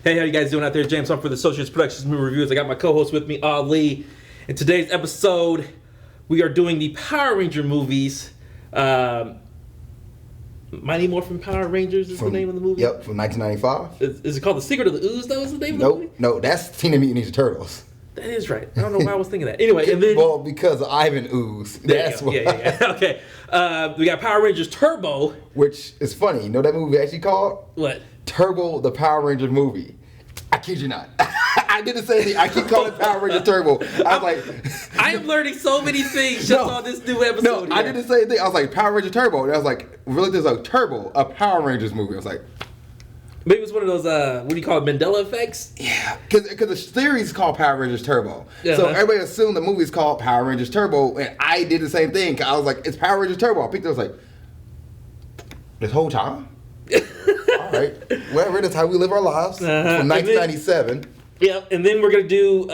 Hey, how you guys doing out there? James, I'm for the Associates Productions Movie Reviews. I got my co-host with me, Ali. In today's episode, we are doing the Power Ranger movies. Mighty Morphin Power Rangers is the name of the movie? Yep, from 1995. Is it called The Secret of the Ooze, though, is the name of the movie? No, that's Teenage Mutant Ninja Turtles. That is right. I don't know why I was thinking that. Anyway, and then... Well, because of Ivan Ooze. That's why. Yeah. Okay. We got Power Rangers Turbo. Which is funny. You know what that movie actually called? What? Turbo, the Power Rangers movie. I kid you not. I did the same thing. I keep calling it Power Ranger Turbo. I was like... I am learning so many things just on this new episode. No, I did the same thing. I was like, Power Ranger Turbo. And I was like, really, there's a Turbo, a Power Rangers movie. I was like... Maybe it's one of those, what do you call it, Mandela effects? Yeah, because the series is called Power Rangers Turbo. Uh-huh. So everybody assumed the movie is called Power Rangers Turbo, and I did the same thing. I was like, it's Power Rangers Turbo. I picked it, I was like, this whole time? All right. Whatever, that's how we live our lives. From 1997. Yep, and then we're going to do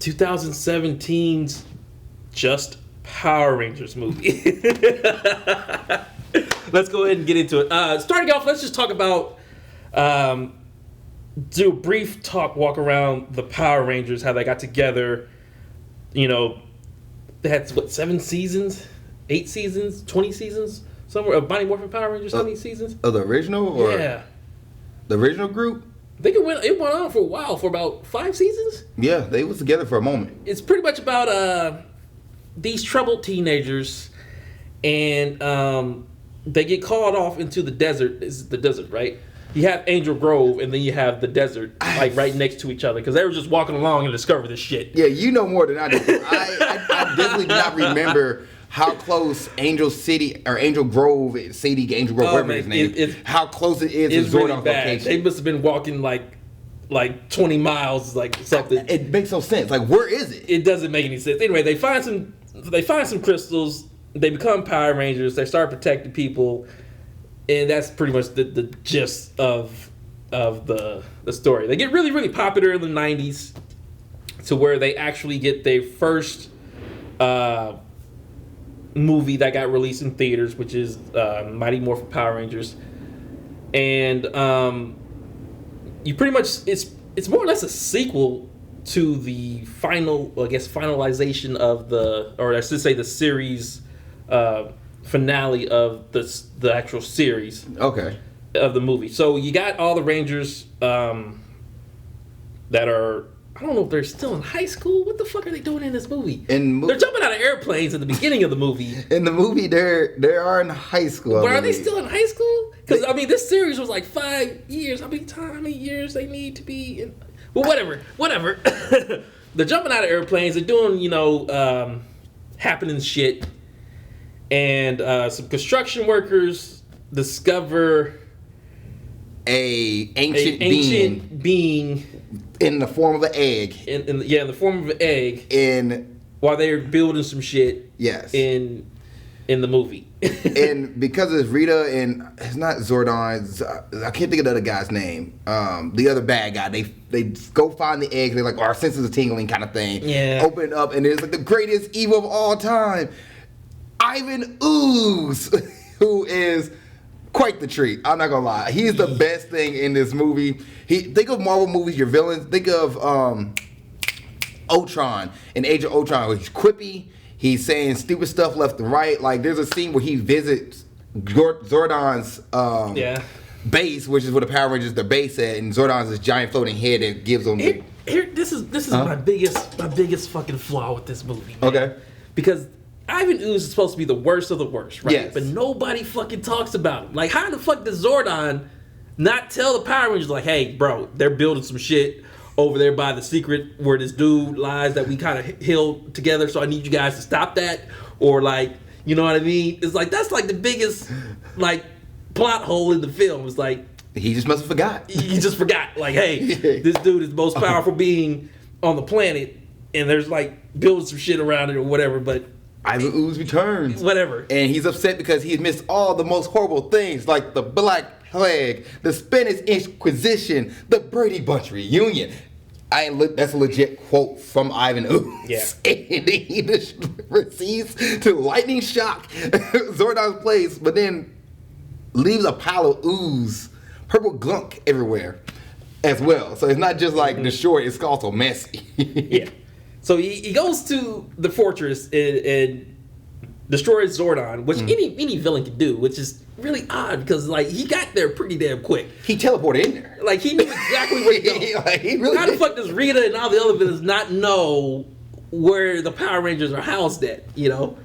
2017's Just Power Rangers movie. Let's go ahead and get into it. Starting off, let's just talk about, do a brief walk around the Power Rangers, how they got together. You know, they had, 7 seasons? 8 seasons? 20 seasons? Somewhere, Mighty Morphin Power Rangers, how many seasons? Of the original? Or Yeah. The original group? I think it went on for a while, for about 5 seasons? Yeah, they was together for a moment. It's pretty much about these troubled teenagers, and they get called off into the desert. Is the desert, right? You have Angel Grove, and then you have the desert, like right next to each other, because they were just walking along and discovered this shit. Yeah, you know more than I do. I definitely do not remember how close Angel Grove, whatever his name, how close it is to Zordon's location. They must have been walking like 20 miles, like something. It makes no sense. Like, where is it? It doesn't make any sense. Anyway, they find some crystals. They become Power Rangers. They start protecting people, and that's pretty much the gist of the story. They get really, really popular in the 90s, to where they actually get their first movie that got released in theaters, which is Mighty Morphin Power Rangers, and you pretty much it's more or less a sequel to the finalization of the series finale of the actual series. Okay. Of the movie. So you got all the Rangers that are, I don't know if they're still in high school. What the fuck are they doing in this movie? They're jumping out of airplanes at the beginning of the movie. In the movie, they are in high school. But are they still in high school? Because I mean, this series was like 5 years. How many years they need to be in? Well, whatever. They're jumping out of airplanes. They're doing, happening shit. And some construction workers discover a ancient being in the form of an egg. In the form of an egg. While they're building some shit. Yes. In the movie. And because it's Rita and it's not Zordon, I can't think of the other guy's name. The other bad guy. They go find the egg. They're like, our senses are tingling, kind of thing. Yeah. Open it up, and it's like the greatest evil of all time, Ivan Ooze, who is quite the treat. I'm not gonna lie. He's the best thing in this movie. Think of Marvel movies, your villains. Think of Ultron and Age of Ultron, where he's quippy. He's saying stupid stuff left and right. Like, there's a scene where he visits Zordon's base, which is where the Power Rangers, their base at, and Zordon's this giant floating head that gives them. This is my biggest fucking flaw with this movie. Man. Okay. Because Ivan Ooze is supposed to be the worst of the worst, right? Yes. But nobody fucking talks about him. Like, how the fuck does Zordon not tell the Power Rangers, like, hey, bro, they're building some shit over there by the secret where this dude lies that we kind of held together, so I need you guys to stop that? Or, like, you know what I mean? It's like, that's like the biggest, like, plot hole in the film. It's like, he just must have forgot. He just forgot. Like, hey, this dude is the most powerful being on the planet, and there's, like, building some shit around it or whatever, but Ivan Ooze returns. Whatever. And he's upset because he missed all the most horrible things, like the Black Plague, the Spanish Inquisition, the Brady Bunch reunion. That's a legit quote from Ivan Ooze. Yeah. And he just proceeds to lightning shock Zordon's place, but then leaves a pile of ooze, purple gunk everywhere. as well. So it's not just like destroyed; it's also messy. Yeah. So he goes to the fortress and destroys Zordon, which any villain could do, which is really odd because like he got there pretty damn quick. He teleported in there. Like he knew exactly where to go. Like, he really How the fuck does Rita and all the other villains not know where the Power Rangers are housed at? You know.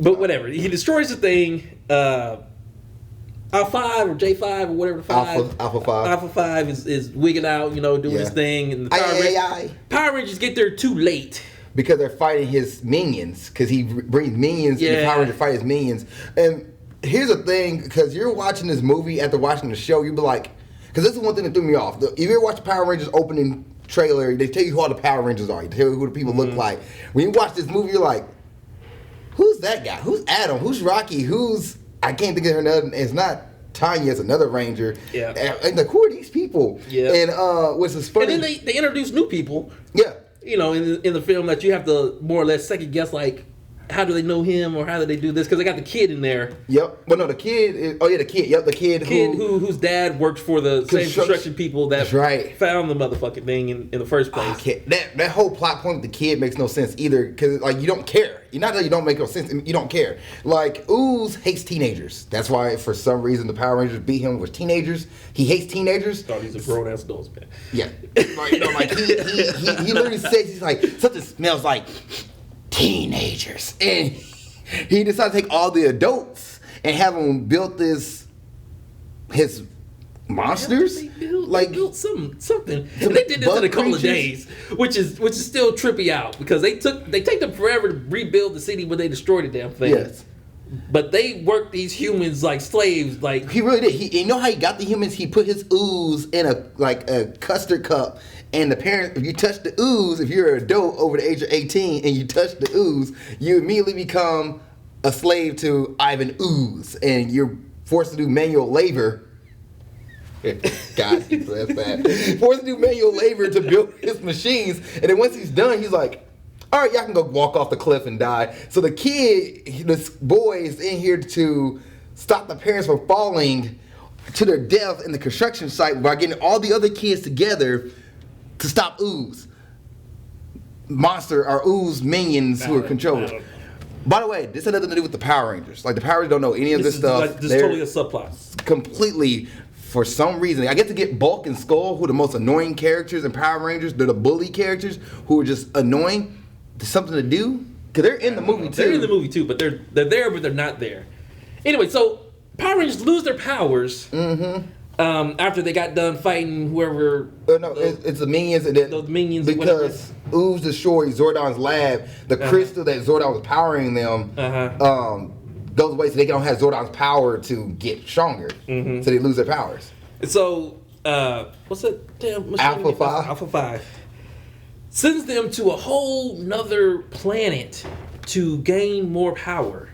But whatever. He destroys the thing. Alpha 5 or J5 or whatever. Alpha 5. Alpha 5 is wigging out, you know, doing his thing, and the Power Rangers get there too late. Because they're fighting his minions. Because he brings minions in the Power Rangers to fight his minions. And here's the thing, because you're watching this movie after watching the show, you'll be like, because this is one thing that threw me off. If you ever watch the Power Rangers opening trailer, they tell you who all the Power Rangers are. They tell you who the people look like. When you watch this movie, you're like, who's that guy? Who's Adam? Who's Rocky? Who's, I can't think of her name. It's not Tanya, it's another Ranger. Yeah. And like, who are these people? Yeah. And which is funny. And then they introduce new people. Yeah. You know, in the film that you have to more or less second guess, like, how do they know him or how do they do this? Because they got the kid in there. Yep. Well, no, the kid is, the kid. Yep, the kid whose dad worked for the same construction people that found the motherfucking thing in the first place. That whole plot point with the kid makes no sense either, because like you don't care. You're not that you don't make no sense. You don't care. Like Ooze hates teenagers. That's why for some reason the Power Rangers beat him with teenagers. He hates teenagers. Thought he's a grown ass adult, man. Yeah. Like, you know, like he literally says, he's like, something smells like teenagers, and he decided to take all the adults and have them build his monsters. They built something. And they did this in a couple of days, which is still trippy out because they take them forever to rebuild the city when they destroyed the damn thing. Yes. But they worked these humans like slaves. Like he really did. You know how he got the humans? He put his ooze in a custard cup. And the parent, if you touch the ooze, if you're an adult over the age of 18 and you touch the ooze, you immediately become a slave to Ivan Ooze, and you're forced to do manual labor. God, that's bad. Forced to do manual labor to build his machines, and then once he's done, he's like, all right, y'all can go walk off the cliff and die. So the kid, this boy, is in here to stop the parents from falling to their death in the construction site by getting all the other kids together to stop Ooze. Monster or Ooze minions who are controlled. By the way, this had nothing to do with the Power Rangers. Like, the Power Rangers don't know any of this stuff. Like, this is totally a subplot. Completely, for some reason. I get to get Bulk and Skull, who are the most annoying characters in Power Rangers. They're the bully characters who are just annoying. There's something to do. Because they're in the movie, too. They're in the movie, too, but they're there, but they're not there. Anyway, so Power Rangers lose their powers. After they got done fighting whoever. It's the minions, and then those minions because Ooze destroyed Zordon's lab. The crystal that Zordon was powering them goes away, so they don't have Zordon's power to get stronger. So they lose their powers. So what's that damn machine? Alpha 5. Alpha 5 sends them to a whole nother planet to gain more power.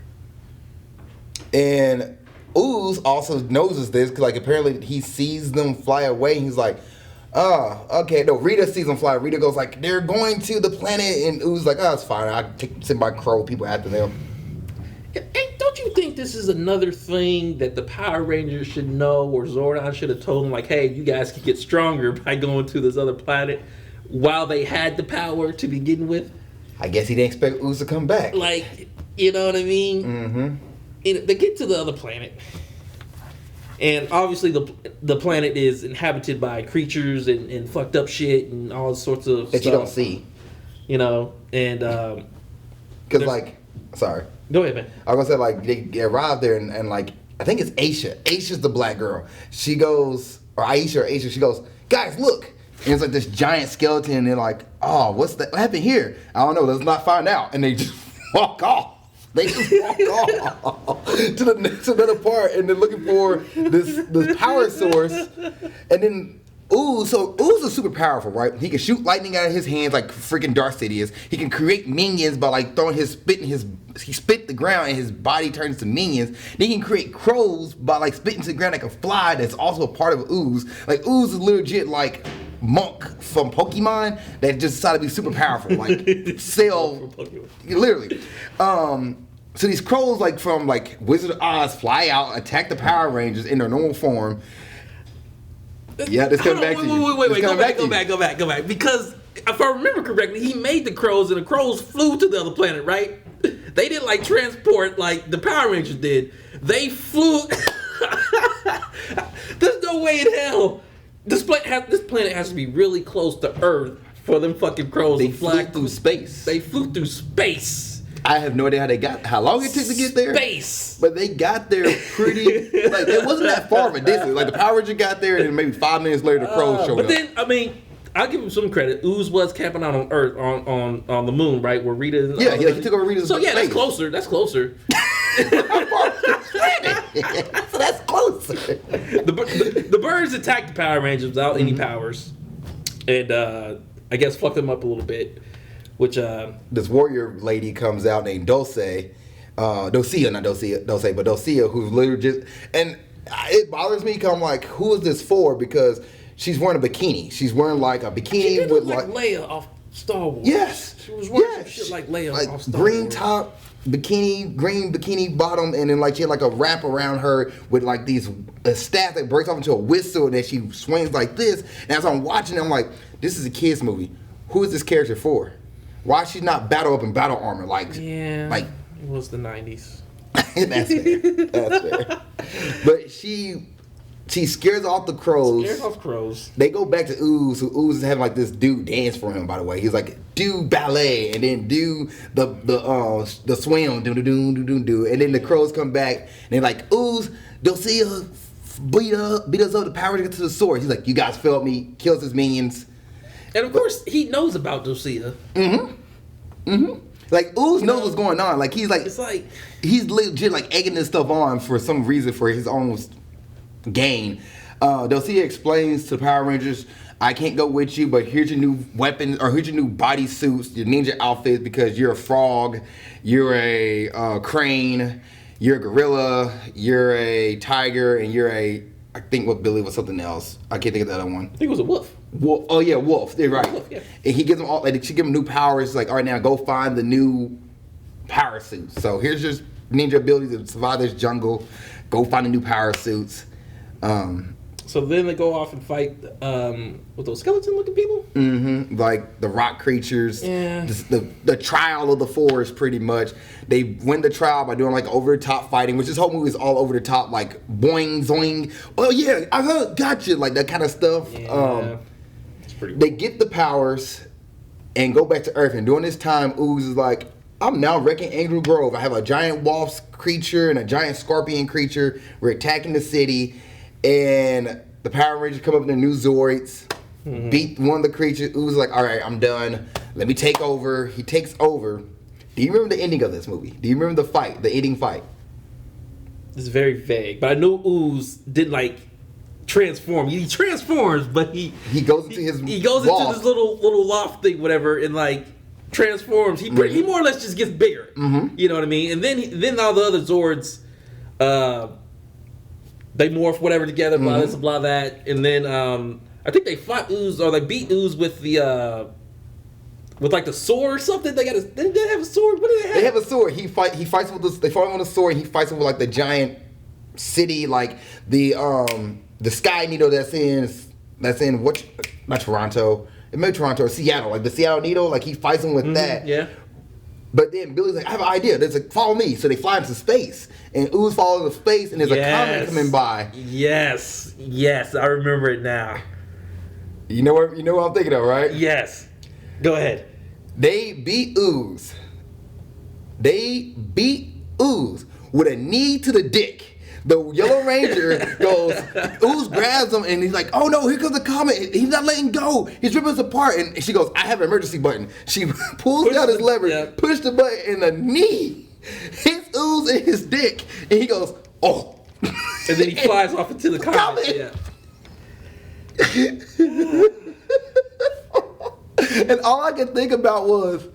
And Ooze also knows this because, like, apparently he sees them fly away. And he's like, oh, okay. No, Rita sees them fly. Rita goes like, they're going to the planet. And Ooze's like, oh, it's fine. I send my crow people after them. Hey, don't you think this is another thing that the Power Rangers should know, or Zordon should have told them, like, hey, you guys can get stronger by going to this other planet while they had the power to begin with? I guess he didn't expect Ooze to come back. Like, you know what I mean? Mm-hmm. They get to the other planet, and obviously the planet is inhabited by creatures and fucked up shit and all sorts of that stuff you don't see, you know. And because like, sorry, go ahead, man. I was gonna say, like, they arrived there and like, I think it's Aisha. Aisha's the black girl. She goes, or Aisha. She goes, guys, look. And it's like this giant skeleton, and they're like, oh, what's that? What happened here? I don't know. Let's not find out. And they just walk off. They just walk off to the next another part, and they're looking for this power source. And then Ooze is super powerful, right? He can shoot lightning out of his hands like freaking Darth Sidious. He can create minions by like throwing he spit the ground and his body turns to minions. Then he can create crows by like spitting to the ground like a fly that's also a part of Ooze. Like, Ooze is legit like Monk from Pokemon that just decided to be super powerful. Like, Cell, literally. So these crows, like from like Wizard of Oz, fly out, attack the Power Rangers in their normal form. Yeah, this coming back to you. Wait, go back. Because if I remember correctly, he made the crows, and the crows flew to the other planet, right? They didn't like transport like the Power Rangers did. They flew. There's no way in hell this planet has to be really close to Earth for them fucking crows to fly through space. They flew through space. I have no idea how long it took to get there. Space. But they got there pretty, like, it wasn't that far of a distance. Like, the Power Ranger got there, and then maybe 5 minutes later, the crows showed up. But then, I mean, I'll give him some credit. Ooze was camping out on Earth, on the moon, right? Where Rita... Yeah, he took over Rita's So, yeah, space. That's closer. So that's closer. The birds attacked the Power Rangers without any powers. And, I guess fucked them up a little bit. Which this warrior lady comes out named Dulce, but Dulcea, who's literally just, and it bothers me because I'm like, who is this for? Because she's wearing a bikini. She's wearing like a bikini she did with look like Leia off Star Wars. Yes, she was wearing some shit like Leia off Star Wars. Green top. Green bikini bottom, and then like she had like a wrap around her with like these staff that breaks off into a whistle, and then she swings like this. And as I'm watching, I'm like, this is a kids movie. Who is this character for? Why is she not battle up in battle armor? Like it was the 90s. That's fair. But she scares off the crows. Scares off crows. They go back to Ooze, who Ooze is having like this dude dance for him, by the way. He's like, do ballet and then do the swim, do. And then the crows come back and they're like, Ooze, they'll see her beat us up, the Power Rangers get to the sword. He's like, you guys failed me, kills his minions. And of course, he knows about Dulcea. Like, Ooze knows what's going on. Like, he's legit like egging this stuff on for some reason for his own gain. Dulcea explains to the Power Rangers, I can't go with you, but here's your new weapons, or here's your new body suits, your ninja outfits, because you're a frog, you're a crane, you're a gorilla, you're a tiger, and you're I think what Billy was something else. I can't think of the other one. I think it was a wolf. Oh yeah, wolf. They're right. Wolf, yeah. And he gives them all. Like, she give them new powers. Like, all right, now go find the new power suits. So here's your ninja ability to survive this jungle. Go find the new power suits. So then they go off and fight with those skeleton-looking people. Like the rock creatures. Yeah. The trial of the forest, pretty much. They win the trial by doing like over-the-top fighting, which this whole movie is all over the top, like boing, zoing. Oh yeah, I heard, gotcha, like that kind of stuff. Yeah. It's pretty cool. They get the powers and go back to Earth, and during this time, Ooze is like, I'm now wrecking Angel Grove. I have a giant wasp creature and a giant scorpion creature. We're attacking the city, and the Power Rangers come up in the new Zoids, beat one of the creatures. Ooze is like, all right, I'm done. Let me take over. He takes over. Do you remember the ending of this movie? Do you remember the fight, the ending fight? It's very vague, but I know Ooze did like transform. He transforms, but he goes into his he goes loft. into this little loft thing, whatever, and like transforms. He more or less just gets bigger. You know what I mean? And then all the other Zords, they morph whatever together, blah this, blah that, and then I think they fought Ooze or they beat Ooze with the with like the sword or something. Didn't they have a sword? What do they have? They have a sword. He fights with this. They fight him with a sword. He fights with like the giant city, like the Sky Needle that's in what? Not Toronto. It may be Toronto or Seattle. Like the Seattle Needle. Like he fights him with that. Yeah. But then Billy's like, I have an idea. There's like, follow me. So they fly into space, and Ooze follows into space, and there's a comet coming by. Yes, I remember it now. You know what I'm thinking of, right? Yes. Go ahead. They beat Ooze. With a knee to the dick. The Yellow Ranger goes, Ooze grabs him, and he's like, oh no, here comes the comet. He's not letting go. He's ripping us apart. And she goes, I have an emergency button. She pulls down his lever, pushed the button, and the knee hits Ooze in his dick. And he goes, oh. And then he flies off into the comet. Yeah. And all I could think about was,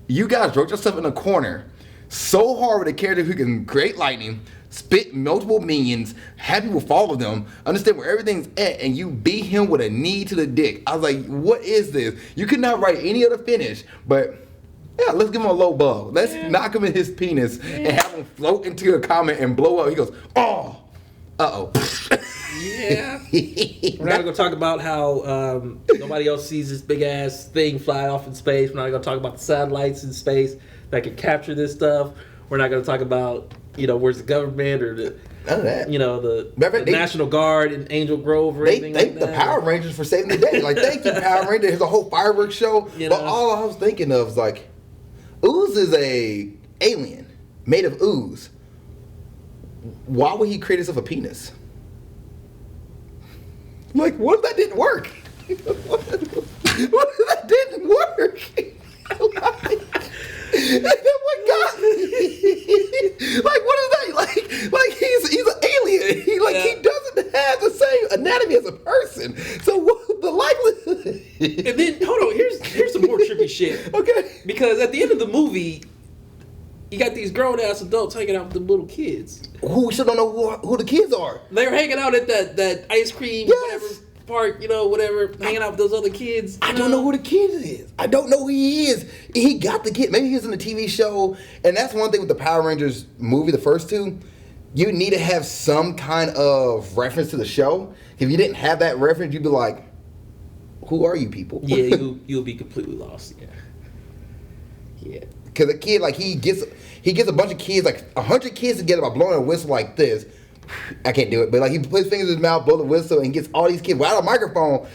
you guys wrote yourself in a corner so hard with a character who can create lightning, spit multiple minions, have people follow them, understand where everything's at, and you beat him with a knee to the dick. I was like, what is this? You could not write any other finish, but yeah, let's give him a low ball. Let's knock him in his penis and have him float into a comet and blow up. He goes, oh. Uh-oh. Yeah. We're not going to talk about how nobody else sees this big-ass thing fly off in space. We're not going to talk about the satellites in space that can capture this stuff. We're not going to talk about, where's the government or the... None of that. The National Guard in Angel Grove or anything like that. Thank the Power Rangers for saving the day. Like, thank you, Power Rangers. There's a whole fireworks show. But all I was thinking of is, like, ooze is a alien made of ooze. Why would he create himself a penis? Like, what if that didn't work? What if that didn't work? What God? Like, what is that? Like he's an alien. He doesn't have the same anatomy as a person. So what the likelihood? And then hold on, here's some more trippy shit. Okay. Because at the end of the movie, you got these grown ass adults hanging out with the little kids. Who we still don't know who the kids are. They were hanging out at that ice cream whatever park, whatever, hanging out with those other kids. I don't know who the kid is. I don't know who he is. He got the kid. Maybe he's in the TV show. And that's one thing with the Power Rangers movie, the first two. You need to have some kind of reference to the show. If you didn't have that reference, you'd be like, who are you people? Yeah, you'll be completely lost. Yeah. Because a kid, he gets a bunch of kids, 100 kids together by blowing a whistle like this. I can't do it, but he puts his fingers in his mouth, blow the whistle, and gets all these kids without a microphone.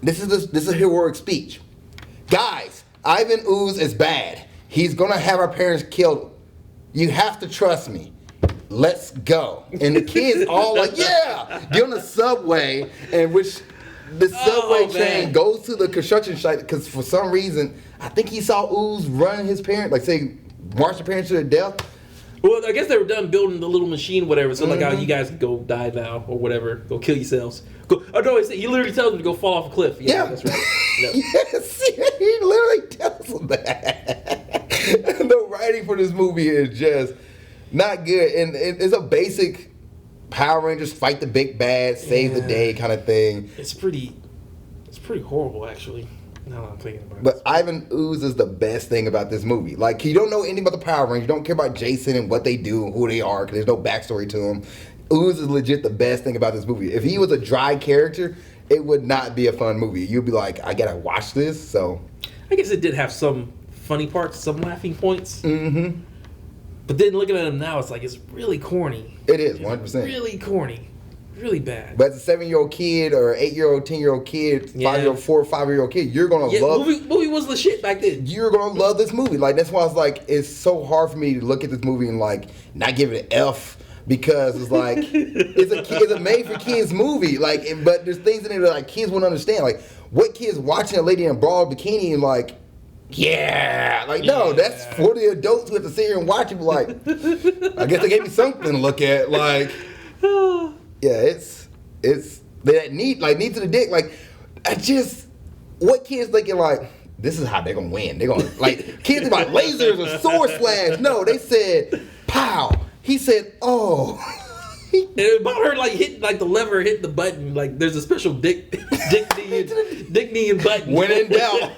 This is a heroic speech. Guys, Ivan Ooze is bad. He's gonna have our parents killed. You have to trust me. Let's go. And the kids all like, yeah. Get on the subway, and which the subway train goes to the construction site because for some reason I think he saw Ooze run his parents, march the parents to their death. Well, I guess they were done building the little machine, whatever. So you guys can go die now or whatever. Go kill yourselves. Go. Oh no, he literally tells them to go fall off a cliff. Yeah. That's right. Yep. Yes, he literally tells them that. The writing for this movie is just not good, and it's a basic Power Rangers fight the big bad, save the day kind of thing. It's pretty horrible, actually. Now that I'm thinking about it. But Ivan Ooze is the best thing about this movie. You don't know anything about the Power Rangers. You don't care about Jason and what they do and who they are because there's no backstory to them. Ooze is legit the best thing about this movie. If he was a dry character, it would not be a fun movie. You'd be like, I gotta watch this. So, I guess it did have some funny parts, some laughing points. Mm-hmm. But then looking at him now, it's really corny. It is 100%. Really corny. Really bad. But as a 7-year-old kid or 8-year-old, 10-year-old kid, 5-year-old, 4 or 5-year-old kid, you're gonna love. Movie was the shit back then. You're gonna love this movie. That's why it's so hard for me to look at this movie and not give it an F because it's it's a made for kids movie. But there's things in it that kids wouldn't understand. What kids watching a lady in a broad bikini and no, that's for the adults who have to sit here and watch it. I guess they gave me something to look at. Yeah, it's that neat to the dick. What kids thinking this is how they're gonna win. They're gonna kids about lasers or sword slash. No, they said pow. He said oh. And about her hitting the lever, hitting the button. There's a special dick knee and button. When in doubt,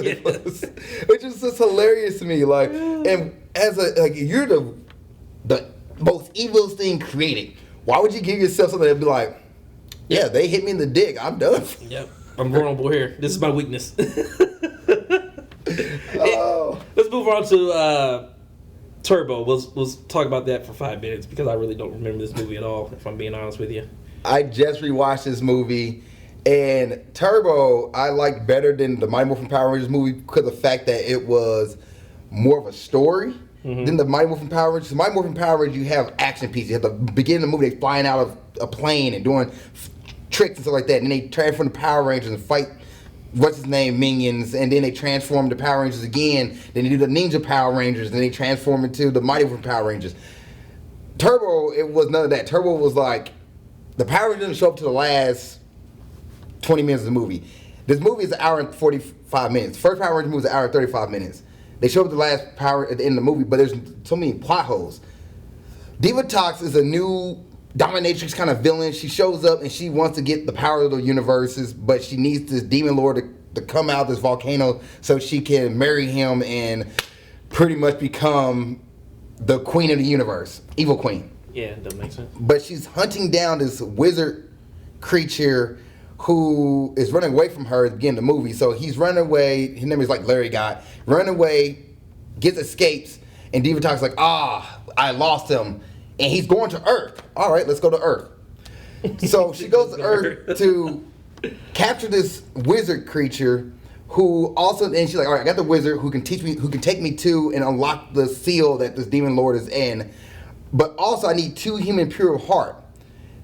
yes. Which is just hilarious to me. And as you're the most evil thing created. Why would you give yourself something that'd be yeah, they hit me in the dick. I'm done. Yep, I'm vulnerable here. This is my weakness. Oh. Let's move on to Turbo. We'll talk about that for 5 minutes because I really don't remember this movie at all, if I'm being honest with you. I just rewatched this movie, and Turbo I liked better than the Mighty Morphin Power Rangers movie because of the fact that it was more of a story. Then the Mighty Morphin Power Rangers. The Mighty Morphin Power Rangers, you have action pieces. At the beginning of the movie, they flying out of a plane and doing tricks and stuff like that. And then they transform the Power Rangers and fight, minions. And then they transform the Power Rangers again. Then they do the Ninja Power Rangers. Then they transform into the Mighty Morphin Power Rangers. Turbo, it was none of that. Turbo was the Power Rangers didn't show up to the last 20 minutes of the movie. This movie is an hour and 45 minutes. First Power Rangers movie is an hour and 35 minutes. They show up the last power at the end of the movie, but there's so many plot holes. Divatox is a new dominatrix kind of villain. She shows up and she wants to get the power of the universes, but she needs this demon lord to come out of this volcano so she can marry him and pretty much become the queen of the universe. Evil queen. Yeah, that makes sense. But she's hunting down this wizard creature who is running away from her at the beginning of the movie. So he's running away. His name is like Larry Guy. Running away, escapes, and Divatox's like, I lost him. And he's going to Earth. All right, let's go to Earth. So she goes to Earth to capture this wizard creature who also, and she's like, all right, I got the wizard who can teach me, who can take me to and unlock the seal that this demon lord is in. But also I need 2 human pure of heart.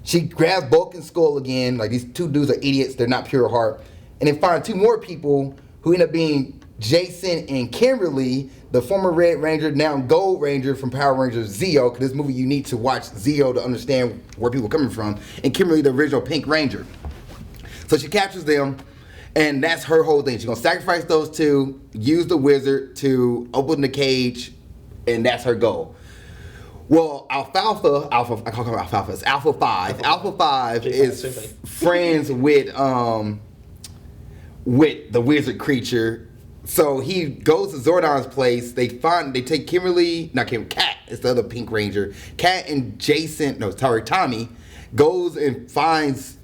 She grabs Bulk and Skull again. Like, these 2 dudes are idiots. They're not pure of heart. And then find 2 more people who end up being Jason and Kimberly, the former Red Ranger, now Gold Ranger from Power Rangers Zeo. Because this movie, you need to watch Zeo to understand where people are coming from. And Kimberly, the original Pink Ranger. So she captures them. And that's her whole thing. She's going to sacrifice those 2, use the wizard to open the cage. And that's her goal. Well, Alpha, I call her Alpha. It's Alpha 5. Alpha 5 is friends with the wizard creature. So he goes to Zordon's place. They take Kat is the other Pink Ranger. Kat and Tommy goes and finds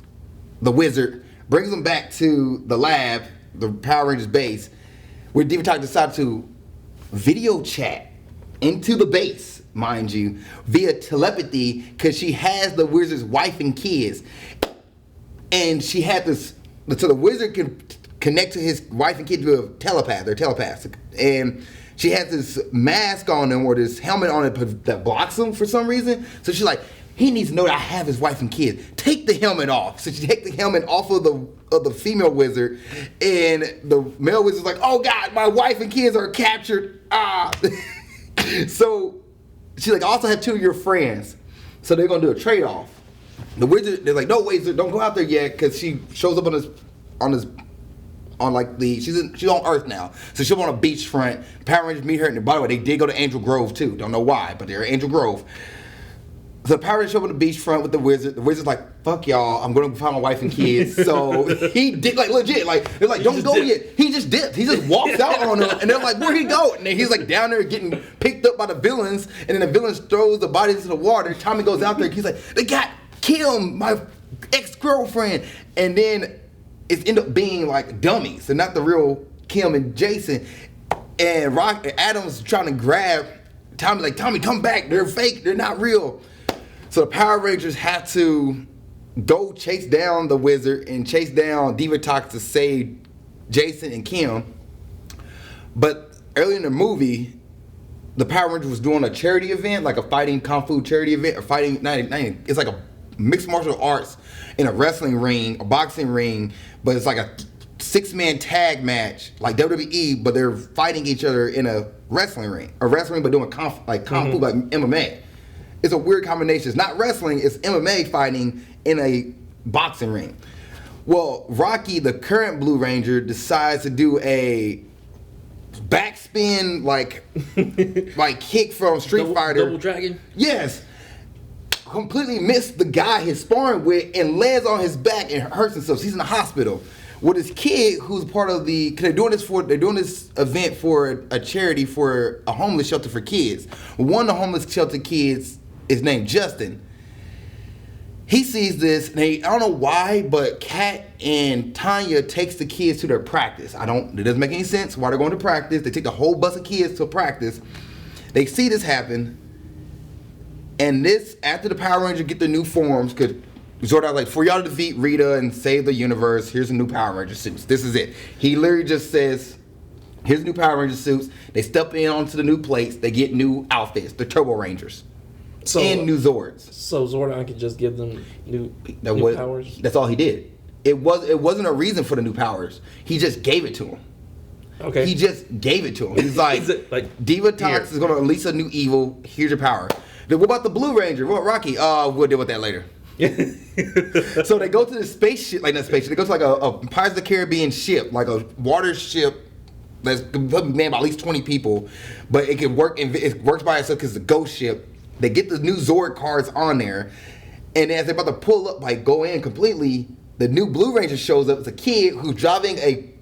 the wizard, brings him back to the lab, the Power Rangers base, where Divatox decides to video chat into the base, mind you, via telepathy, because she has the wizard's wife and kids. And she had this, so the wizard can connect to his wife and kids with a telepath. They're telepaths. And she has this mask on him, or this helmet on it that blocks him for some reason. So she's like, he needs to know that I have his wife and kids. Take the helmet off. So she takes the helmet off of the female wizard, and the male wizard's like, oh God, my wife and kids are captured. So she's like, I also have 2 of your friends. So they're gonna do a trade-off. The wizard, they're like, no, wait, don't go out there yet, because she shows up she's on Earth now. So she's on a beachfront. Power Rangers meet her, and by the way, they did go to Angel Grove too. Don't know why, but they're at Angel Grove. So the Power Rangers show up on the beachfront with the wizard. The wizard's like, fuck y'all, I'm gonna find my wife and kids. So he did, like, legit, like, they're like, don't go yet. He just dipped. He just walks out on them, and they're like, where'd he go? And then he's like down there getting picked up by the villains, and then the villains throws the bodies into the water. Tommy goes out there, and he's like, they got Kim, my ex-girlfriend. And then it end up being like dummies. They're not the real Kim and Jason. And Adam's trying to grab Tommy, like, Tommy, come back. They're fake. They're not real. So the Power Rangers have to go chase down the wizard and chase down Divatox to save Jason and Kim. But early in the movie, the Power Rangers was doing a charity event, like a fighting kung fu charity event, or fighting, it's like a mixed martial arts in a wrestling ring, a boxing ring, but it's like a 6-man tag match, like WWE, but they're fighting each other in a wrestling ring, but doing kung fu, like MMA. It's a weird combination. It's not wrestling, it's MMA fighting in a boxing ring. Well, Rocky, the current Blue Ranger, decides to do a backspin, like kick from Street Fighter. Double Dragon? Yes. Completely missed the guy he's sparring with and lands on his back and hurts himself. He's in the hospital with his kid, who's part of the. They're doing this event for a charity for a homeless shelter for kids. One of the homeless shelter kids is named Justin. He sees this, and I don't know why, but Kat and Tanya takes the kids to their practice. It doesn't make any sense why they're going to practice. They take the whole bus of kids to practice. They see this happen. And this, after the Power Rangers get their new forms, because Zordon's like, for y'all to defeat Rita and save the universe, here's the new Power Ranger suits. This is it. He literally just says, here's the new Power Ranger suits. They step in onto the new plates. They get new outfits. The Turbo Rangers. And new Zords. So Zordon could just give them new powers? That's all he did. It wasn't a reason for the new powers. He just gave it to them. Okay. He just gave it to him. He's like Divatox is going to release a new evil. Here's your power. Then what about the Blue Ranger? What, Rocky? We'll deal with that later. So they go to the spaceship, They go to like a Pirates of the Caribbean ship, like a water ship that's manned by at least 20 people, but it can work. It works by itself because it's a ghost ship. They get the new Zord cards on there, and as they're about to pull up, like go in completely, the new Blue Ranger shows up. It's a kid who's driving a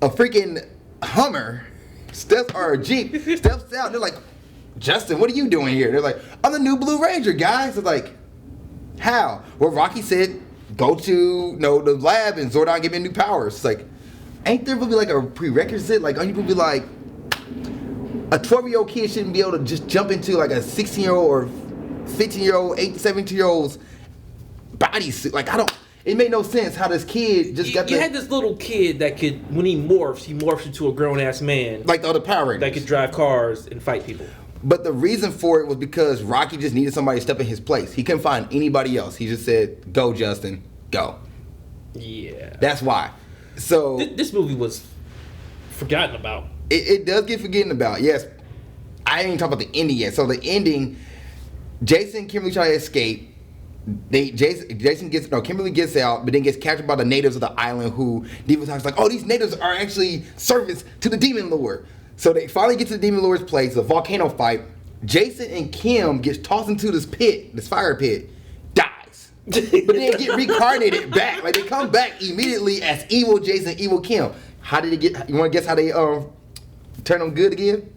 freaking Hummer, or a Jeep, steps out. They're like, Justin, what are you doing here? They're like, I'm the new Blue Ranger, guys. It's like, how? Well, Rocky said, go to the lab and Zordon give me new powers. It's like, ain't there gonna be like a prerequisite? Like, aren't you gonna be like, a 12-year-old kid shouldn't be able to just jump into like a 16-year-old or 15-year-old, 17-year-old's bodysuit? Like, it made no sense how this kid just got. You had this little kid that could, when he morphs into a grown ass man, like the other Power Rangers, that could drive cars and fight people. But the reason for it was because Rocky just needed somebody to step in his place. He couldn't find anybody else. He just said, "Go, Justin, go." Yeah, that's why. So this movie was forgotten about. It does get forgotten about. Yes, I didn't even talk about the ending yet. So the ending, Jason and Kimberly try to escape. Kimberly gets out, but then gets captured by the natives of the island. Who Divatox's like, oh, these natives are actually servants to the Demon Lord. So they finally get to the Demon Lord's place, the volcano fight. Jason and Kim gets tossed into this pit, this fire pit, dies, but then get reincarnated back. Like they come back immediately as evil Jason, evil Kim. How did it get? You want to guess how they turn them good again?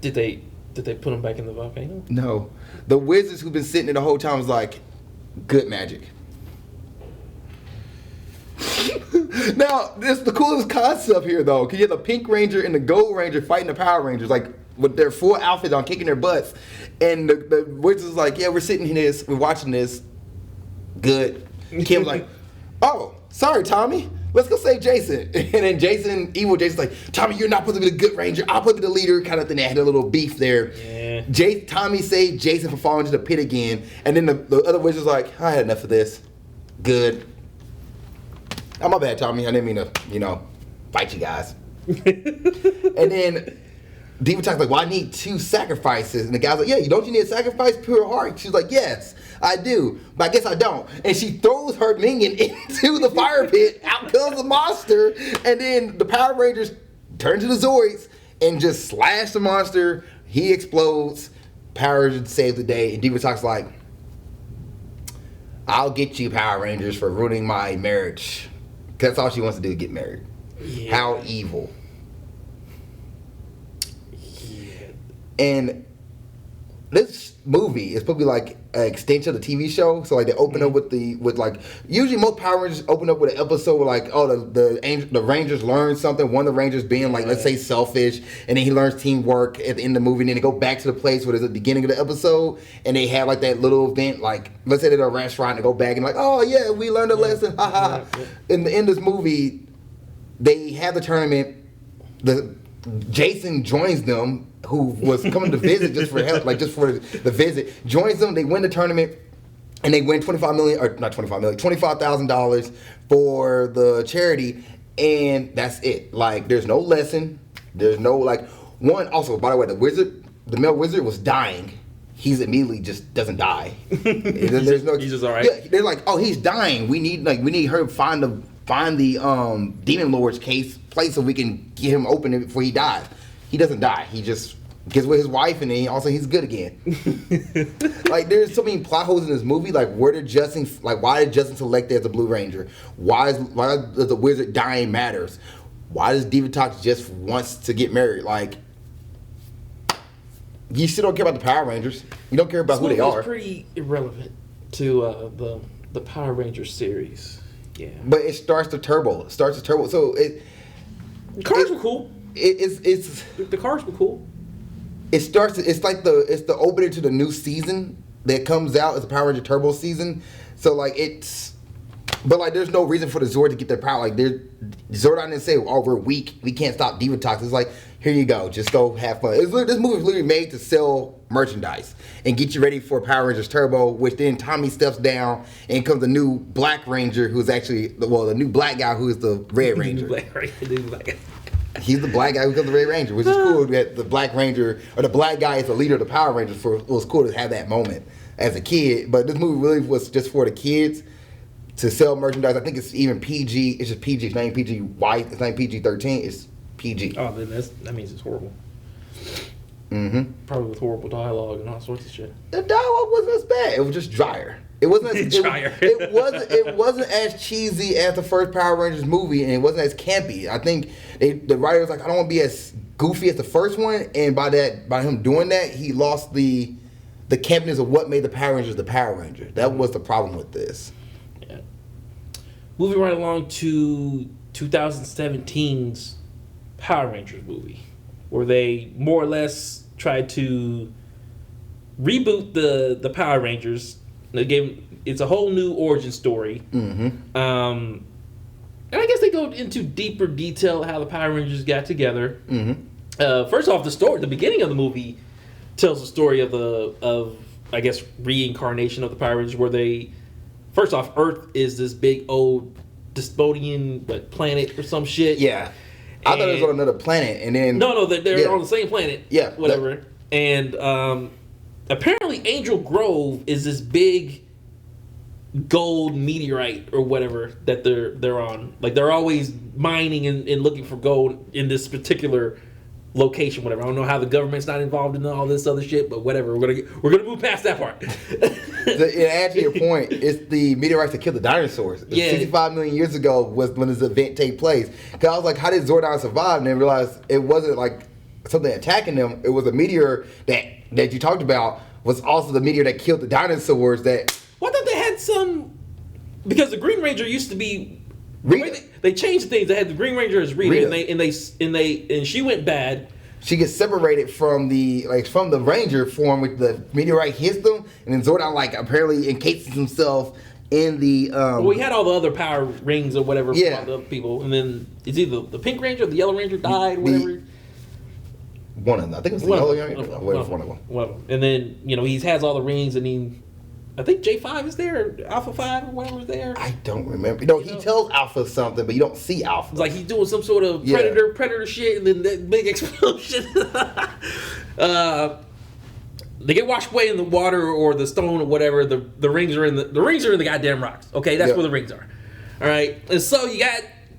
Did they put them back in the volcano? No, the wizards who've been sitting there the whole time was like, good magic. Now, this is the coolest concept here, though. Because you have the Pink Ranger and the Gold Ranger fighting the Power Rangers, like with their full outfits on, kicking their butts. And the wizards like, yeah, we're sitting here, we're watching this. Good. Kim's like, oh, sorry, Tommy. Let's go save Jason. And then evil Jason's like, Tommy, you're not supposed to be the good ranger. I'll be the leader. Kind of thing. They had a little beef there. Yeah. Tommy saved Jason from falling into the pit again. And then the other wizard's like, I had enough of this. Good. Oh, my bad, Tommy. I didn't mean to, fight you guys. And then Divatox's like, well, I need 2 sacrifices. And the guy's like, yeah, don't you need a sacrifice? Pure heart. She's like, yes, I do. But I guess I don't. And she throws her minion into the fire pit. Out comes the monster. And then the Power Rangers turn to the Zoids and just slash the monster. He explodes. Power Rangers save the day. And Divatox's like, I'll get you, Power Rangers, for ruining my marriage. Because that's all she wants to do, get married. Yeah. How evil. Yeah. And this movie is probably like an extension of the TV show. So like they open up with usually most Power Rangers open up with an episode where like, oh, the Rangers learn something. One of the Rangers being like, let's say selfish, and then he learns teamwork at the end of the movie, and then they go back to the place where there's the beginning of the episode, and they have like that little event, like let's say they're at a restaurant and go back and like, oh yeah, we learned a lesson. Ha ha. In the end of this movie, they have the tournament. Jason joins them, who was coming to visit just for help, like just for the visit. Joins them, they win the tournament, and they win $25,000 for the charity, and that's it. Like, there's no lesson. There's no one. Also, by the way, the male wizard was dying. He's immediately just doesn't die. There's no. He's just all right. Yeah, they're like, oh, he's dying. We need her to find the Demon Lord's place so we can get him open before he dies. He doesn't die. He just gets with his wife, and then he's good again. Like, there's so many plot holes in this movie. Like, why did Justin select as the Blue Ranger? Why does the wizard dying matters? Why does Divatox just wants to get married? Like, you still don't care about the Power Rangers. You don't care about who they are. It's pretty irrelevant to the Power Rangers series. Yeah, but it starts the turbo. So the cars were cool. The cars were cool. It's the opening to the new season that comes out as a Power Ranger Turbo season. So but there's no reason for the Zord to get their power. Like Zordon didn't say, oh, we're weak, we can't stop Divatox. It's like, here you go, just go have fun. This movie was literally made to sell merchandise and get you ready for Power Rangers Turbo, which then Tommy steps down and comes the new Black Ranger, who's actually the new black guy who is the Red Ranger. He's the black guy who becomes the Red Ranger, which is cool that the Black Ranger, or the black guy is the leader of the Power Rangers. It was cool to have that moment as a kid. But this movie really was just for the kids to sell merchandise. I think it's even PG. It's just PG. It's not even PG white. It's not PG-13. It's PG. Oh, then that means it's horrible. Mm-hmm. Probably with horrible dialogue and all sorts of shit. The dialogue wasn't as bad. It was just drier. It wasn't as drier. It wasn't as cheesy as the first Power Rangers movie, and it wasn't as campy. I think the writer was like, I don't want to be as goofy as the first one, and by him doing that, he lost the campiness of what made the Power Rangers the Power Rangers. That was the problem with this. Yeah. Moving right along to 2017's Power Rangers movie, where they more or less tried to reboot the Power Rangers. It's a whole new origin story. Mm-hmm. And I guess they go into deeper detail how the Power Rangers got together. Mm-hmm. First off, the beginning of the movie tells the story of I guess reincarnation of the Power Rangers, where they first off, Earth is this big old dystopian planet or some shit. Yeah, I thought it was on another planet, and then no, they're on the same planet. Yeah, whatever. And apparently, Angel Grove is this big gold meteorite or whatever that they're on. Like they're always mining and looking for gold in this particular location, whatever. I don't know how the government's not involved in all this other shit, but whatever. We're gonna move past that part. To add to your point, it's the meteorites that killed the dinosaurs. Yeah. 65 million years ago was when this event take place. Because I was like, how did Zordon survive? And then realized it wasn't like something attacking them. It was a meteor that you talked about was also the meteor that killed the dinosaurs. That well, I thought they had some, because the Green Ranger used to be. They changed things. They had the Green Ranger as Rita. and she went bad. She gets separated from the Ranger form, with the meteorite hits them, and then Zordon apparently encases himself in the. Well, he had all the other power rings or whatever from Yeah. all the other people, and then it's either the Pink Ranger or the Yellow Ranger died, whatever. One of them, I think it was the Yellow Ranger. One of them. One of them. And then he has all the rings, and I think J5 is there, or Alpha 5 or whatever is there. I don't remember. He tells Alpha something, but you don't see Alpha. It's like he's doing some sort of predator shit, and then that big explosion. They get washed away in the water or the stone or whatever. The rings are in the goddamn rocks. Okay, that's where the rings are. All right, and so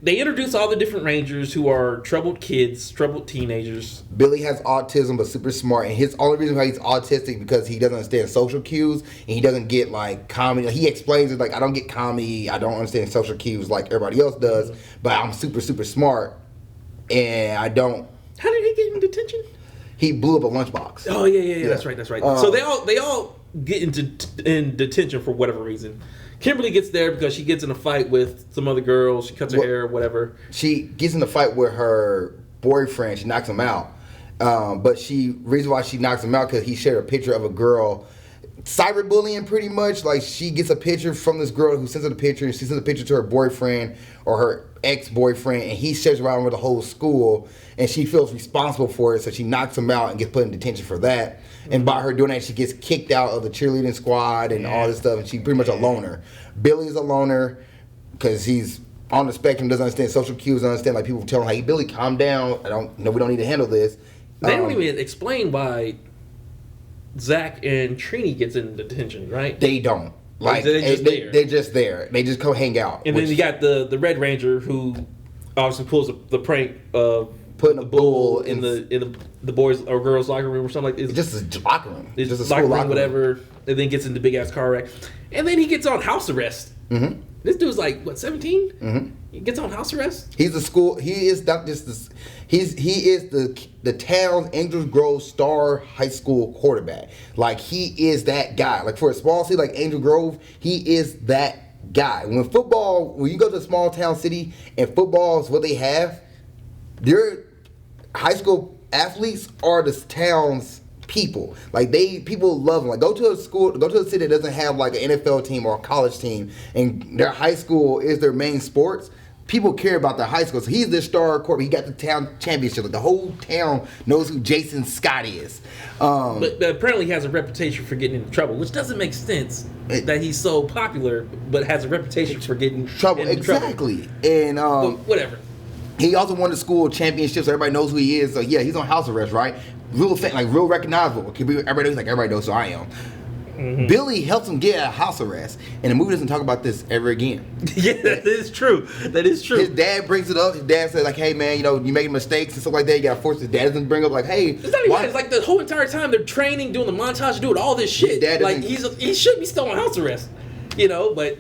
they introduce all the different Rangers who are troubled kids, troubled teenagers. Billy has autism, but super smart, and his only reason why he's autistic because he doesn't understand social cues, and he doesn't get comedy. He explains it I don't get comedy, I don't understand social cues like everybody else does, but I'm super super smart, and I don't. How did he get in detention? He blew up a lunchbox. Oh yeah. That's right. So they all get in detention for whatever reason. Kimberly gets there because she gets in a fight with some other girl. She cuts her hair, whatever. She gets in a fight with her boyfriend. She knocks him out. But reason why she knocks him out because he shared a picture of a girl, cyberbullying pretty much. She gets a picture from this girl who sends her the picture, and she sends a picture to her boyfriend or her ex-boyfriend, and he shares around with the whole school, and she feels responsible for it, so she knocks him out and gets put in detention for that. And by her doing that, she gets kicked out of the cheerleading squad and all this stuff, and she's pretty much a loner. Billy's a loner because he's on the spectrum, doesn't understand social cues, doesn't understand people tell him, hey, Billy, calm down. We don't need to handle this. They don't even explain why Zach and Trini gets in detention, right? They don't. They're just there. They just go hang out. And then you got the Red Ranger who obviously pulls the prank of putting a bull in the boys or girls locker room or something like this. Just a locker room. It's just a locker room, whatever. And then gets into big ass car wreck, and then he gets on house arrest. Mm-hmm. This dude's 17. Mm-hmm. He gets on house arrest. He's the school. He is not just this. He is the town's Angels Grove star high school quarterback. He is that guy. For a small city like Angel Grove, he is that guy. When you go to a small town city and football is what they have, their high school athletes are the town's people. People love them. Go to a city that doesn't have an NFL team or a college team, and their high school is their main sports. People care about their high school. So he's the star quarterback. He got the town championship. The whole town knows who Jason Scott is. But apparently he has a reputation for getting into trouble, which doesn't make sense that he's so popular, but has a reputation for getting trouble. Exactly. And whatever. He also won the school championship, so everybody knows who he is. So yeah, he's on house arrest, right? Real recognizable. Everybody knows who I am. Mm-hmm. Billy helps him get out of house arrest, and the movie doesn't talk about this ever again. Yeah, that is true. His dad brings it up. His dad says, hey man, you making mistakes and stuff like that. You gotta force his dad doesn't bring up hey. It's not even that. It's the whole entire time they're training, doing the montage, doing all this shit. He should be still on house arrest, But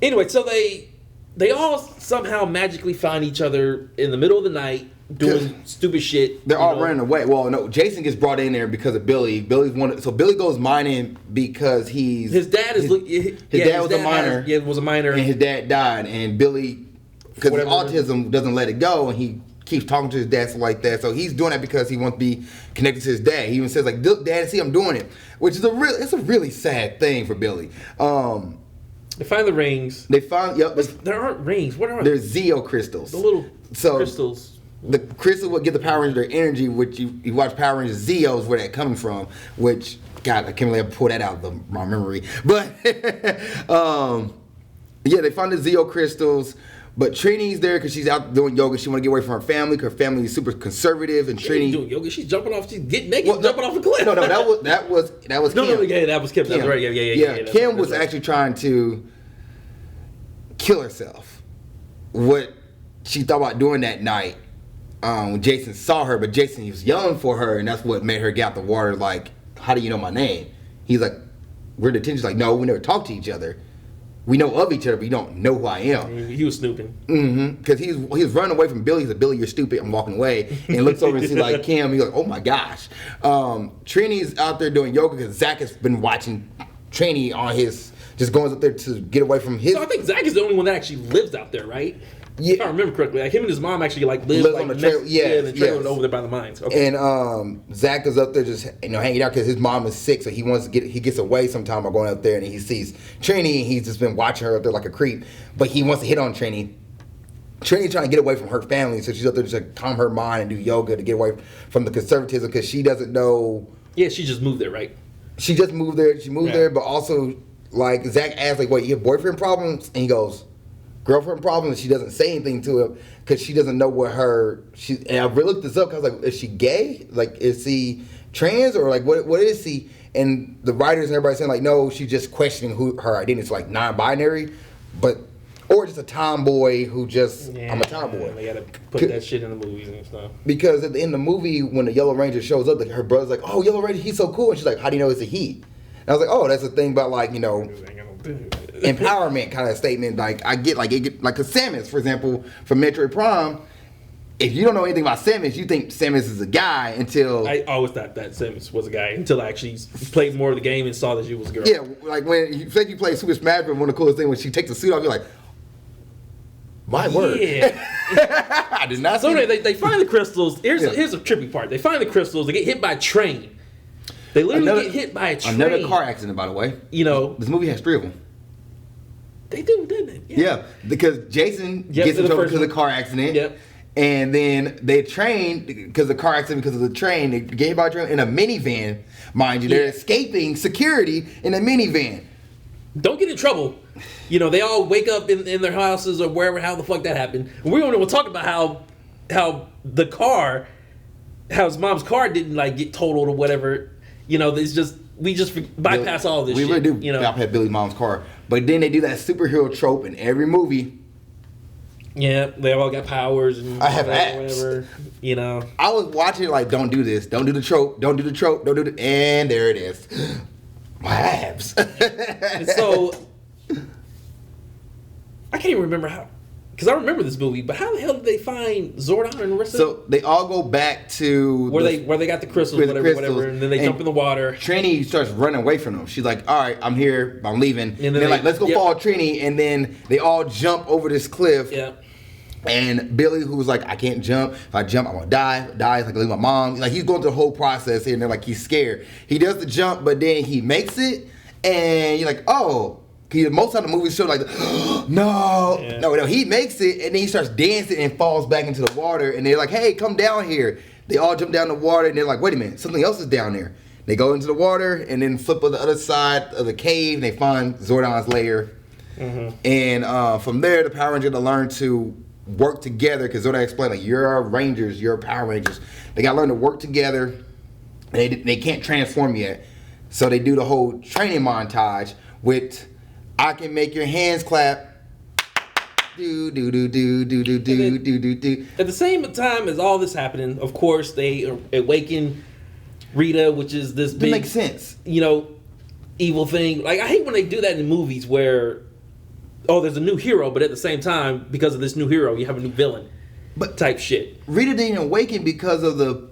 anyway, so they all somehow magically find each other in the middle of the night doing stupid shit. They're all running away. Well, no, Jason gets brought in there because of Billy. So Billy goes mining because his dad was a miner. Was a miner, and his dad died. And Billy, because of autism, doesn't let it go, and he keeps talking to his dad stuff like that. So he's doing that because he wants to be connected to his dad. He even says like, "Dad, see, I'm doing it," which is it's a really sad thing for Billy. They find the rings. There aren't rings. What are they? They're Zeo crystals. The little crystals. The crystal would give the Power Rangers their energy, which you watch Power Rangers Zeos, where that coming from, which, God, I can't really pull that out of my memory. But, they find the Zeo crystals, but Trini's there because she's out doing yoga. She want to get away from her family because her family is super conservative, and Trini... doing yoga. She's jumping off, she's getting naked, jumping off a cliff. No, that was Kim. That was Kim. That's right. Yeah. Kim was actually trying to kill herself. What she thought about doing that night, when Jason saw her, but Jason was yelling for her, and that's what made her get out the water. Like, how do you know my name? He's like, we're in detention. She's like, no, we never talked to each other. We know of each other, but you don't know who I am. He was snooping. Because he was running away from Billy. He's like, Billy, you're stupid. I'm walking away. And looks over and sees like Kim. He's like, oh my gosh. Trini's out there doing yoga because Zach has been watching Trini on his, just going up there to get away from his. So I think Zach is the only one that actually lives out there, right? Yeah. If I remember correctly, like him and his mom actually lives on the trail. The trail over there by the mines. Okay. And Zach is up there just hanging out because his mom is sick, so he gets away sometime by going up there, and he sees Trini, and he's just been watching her up there like a creep, but he wants to hit on Trini. Trini's trying to get away from her family, so she's up there just like calm her mind and do yoga to get away from the conservatism because she doesn't know. Yeah, she just moved there, right? She just moved there. She moved there, but also like Zach asks like, "What, you have boyfriend problems?" And he goes, girlfriend problem, and she doesn't say anything to him because she doesn't know what and I really looked this up because I was like, is she gay? Like, is he trans or like what is he? And the writers and everybody saying like, no, she's just questioning who her identity is, like non-binary, or just a tomboy who I'm a tomboy. They gotta put that shit in the movies and stuff. Because at the end of the movie, when the Yellow Ranger shows up, like, her brother's like, oh, Yellow Ranger, he's so cool, and she's like, how do you know it's a he? And I was like, oh, that's the thing about like, empowerment kind of statement. Like I get like cause Samus, for example, from Metroid Prime, if you don't know anything about Samus, you think Samus is a guy until I always thought that Samus was a guy until I actually played more of the game and saw that she was a girl. Yeah, like when you play Super Smash Bros. One of the coolest things when she takes the suit off, you're like, my word. Yeah. I did not. So anyway, they find the crystals. Here's a trippy part. They find the crystals. They get hit by a train. They literally get hit by a train. Another car accident, by the way. This movie has 3 of them. They do, didn't they? Yeah, because Jason gets in trouble because of the car accident. Yep. And then they trained because of the car accident, because of the train. They get hit by a train in a minivan, mind you. They're escaping security in a minivan. Don't get in trouble. They all wake up in their houses or wherever, how the fuck that happened. We'll talk about how his mom's car didn't get totaled or whatever. We just bypass all this shit. We really do bypass Billy's mom's car. But then they do that superhero trope in every movie. Yeah, they all got powers and I have abs. Whatever, I was watching like, don't do this. Don't do the trope. Don't do the trope. Don't do the... And there it is. My abs. So, I can't even remember how... Because I remember this movie, but how the hell did they find Zordon and the rest of them? So they all go back to where they got the crystals, whatever, and then they jump in the water. Trini starts running away from them. She's like, "All right, I'm here, I'm leaving." And they're like, "Let's go follow Trini." And then they all jump over this cliff. Yeah. And Billy, who's like, "I can't jump. If I jump, I'm gonna die. If I die, it's like leave my mom." Like he's going through the whole process here, and they're like, he's scared. He does the jump, but then he makes it, and you're like, "Oh." Most of the movies show like, no, he makes it, and then he starts dancing and falls back into the water, and they're like, hey, come down here. They all jump down the water, and they're like, wait a minute, something else is down there. They go into the water, and then flip on the other side of the cave, and they find Zordon's lair. Mm-hmm. And from there, the Power Rangers learn to work together, because Zordon explained, like, you're Rangers, you're Power Rangers. They got to learn to work together, and they can't transform yet. So they do the whole training montage with... I can make your hands clap. Do do do do do do do do do do. At the same time as all this happening, of course, they awaken Rita, which is this big, makes sense. Evil thing. Like I hate when they do that in movies where, there's a new hero, but at the same time, because of this new hero, you have a new villain. type shit. Rita didn't awaken because of the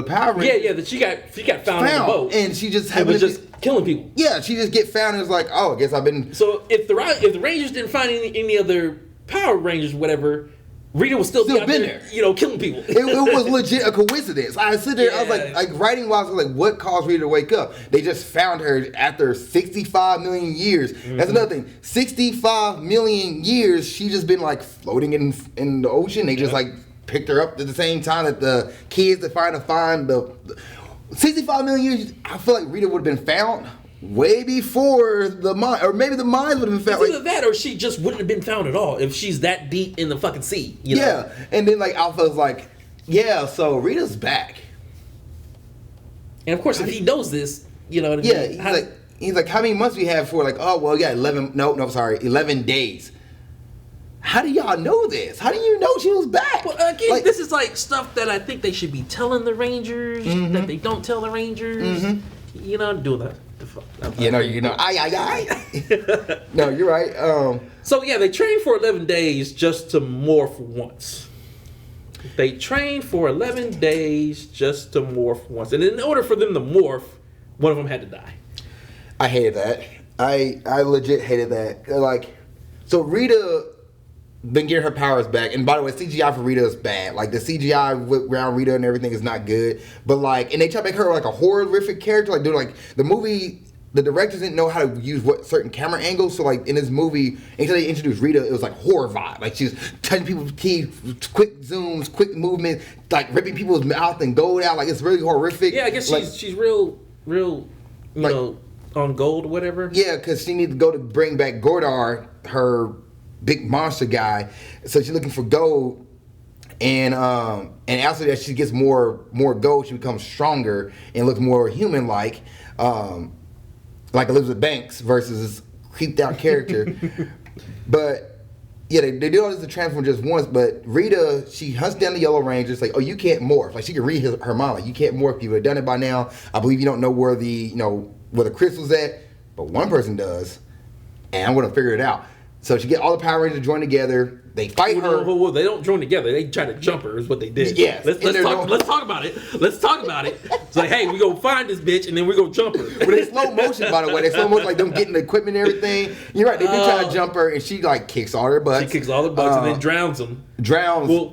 Power Rangers. Yeah. That she got found on the boat, and she just was just killing people. Yeah, she just get found and was like, oh, I guess I've been. So if the Rangers didn't find any other Power Rangers, whatever, Rita was still been there, killing people. It was legit a coincidence. I sit there, I was like writing while I was like, what caused Rita to wake up? They just found her after 65 million years. Mm-hmm. That's another thing. 65 million years, she just been like floating in the ocean. They just like picked her up at the same time that the kids that find the 65 million years. I feel like Rita would have been found way before the mine, or maybe the mines would have been found. It's either that, or she just wouldn't have been found at all if she's that deep in the fucking sea. Yeah, and then like Alpha was like, yeah, so Rita's back. And of course, if he knows this, you know what I mean? Yeah, he's like, how many months we have for? Like, oh well, yeah, 11 days. How do y'all know this? How do you know she was back? Well, again, this is like stuff that I think they should be telling the Rangers, that they don't tell the Rangers. Doing that. No, you're right. So yeah, they trained for 11 days just to morph once. They trained for 11 days just to morph once, and in order for them to morph, one of them had to die. I hated that. I legit hated that. Like, so Rita been getting her powers back, and by the way, CGI for Rita is bad. Like the CGI around Rita and everything is not good. But like, and they try to make her like a horrific character. Like, like the movie, the directors didn't know how to use certain camera angles. So like in this movie, until they introduced Rita, it was like horror vibe. Like she's touching people's teeth, quick zooms, quick movement, like ripping people's mouth and gold out. Like it's really horrific. Yeah, I guess she's real, you know, on gold, whatever. Yeah, because she needs to go to bring back Gordar, her big monster guy. So she's looking for gold, and after that she gets more gold. She becomes stronger and looks more human like Elizabeth Banks versus this creeped out character. But yeah, they do all this to transform just once. But Rita, she hunts down the Yellow Rangers. Like, oh, you can't morph. Like she can read her mind. Like you can't morph. You would have done it by now. I believe you don't know where the crystal's at, but one person does, and I'm gonna figure it out. So she get all the Power Rangers to join together. They fight her. They don't join together. They try to jump her. Is what they did. Yeah. Let's talk about it. Let's talk about it. It's like, hey, we gonna find this bitch and then we gonna jump her. But they slow motion, by the way. They slow motion, like them getting the equipment and everything. You're right. They do try to jump her, and she like kicks all her butts. She kicks all the butts and then drowns them.